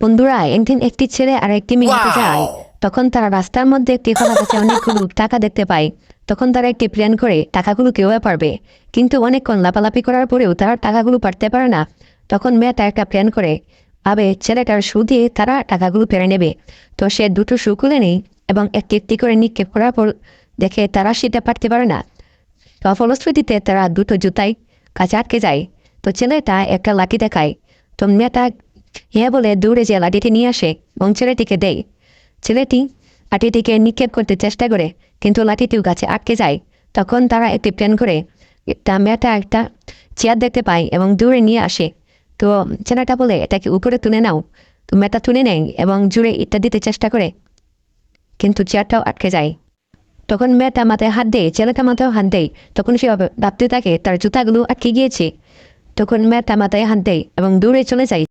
বন্ধুরা, একদিন একটি ছেলে আর একটি মেয়ে হেঁটে যায়। তখন তারা রাস্তার মধ্যে একটি কলা গাছে অনেকগুলো টাকা দেখতে পায়। তখন তারা একটি প্ল্যান করে টাকাগুলো কেউই পারবে, কিন্তু অনেকক্ষণ লাপালাপি করার পরেও তারা টাকাগুলো পারতে পারে না। তখন মেয়েটা একটা প্ল্যান করে ভাবে ছেলেটার শু দিয়ে তারা টাকাগুলো পেরে নেবে। তো সে দুটো শু খুলে নেই এবং একটি একটি করে নিক্ষেপ করার পর দেখে তারা সেটা পারতে পারে না। তো ফলশ্রুতিতে তারা দুটো জুতাই কাছে আটকে যায়। তো ছেলেটা একটা লাঠি দেখায়। তো মেয়েটা হ্যাঁ বলে দৌড়ে যে লাঠিটি নিয়ে আসে এবং ছেলেটিকে দেয়। ছেলেটি লাঠিটিকে নিক্ষেপ করতে চেষ্টা করে, কিন্তু লাঠিটিও গাছে আটকে যায়। তখন তারা একটি প্ল্যান করে মেয়েটা একটা চেয়ার দেখতে পায় এবং দৌড়ে নিয়ে আসে। তো ছেলেটা বলে এটাকে উপরে তুলে নাও। তো মেয়েটা তুলে নেয় এবং জুড়ে ইটটা দিতে চেষ্টা করে, কিন্তু চেয়ারটাও আটকে যায়। তখন মেয়েটা মাথায় হাত দেয়, ছেলেটা মাথায় হাত দেয়। তখন সে ভাবতে থাকে তার জুতাগুলো আটকে গিয়েছে। তখন মেয়েটা মাথায় হাত দেয় এবং দৌড়ে চলে যায়।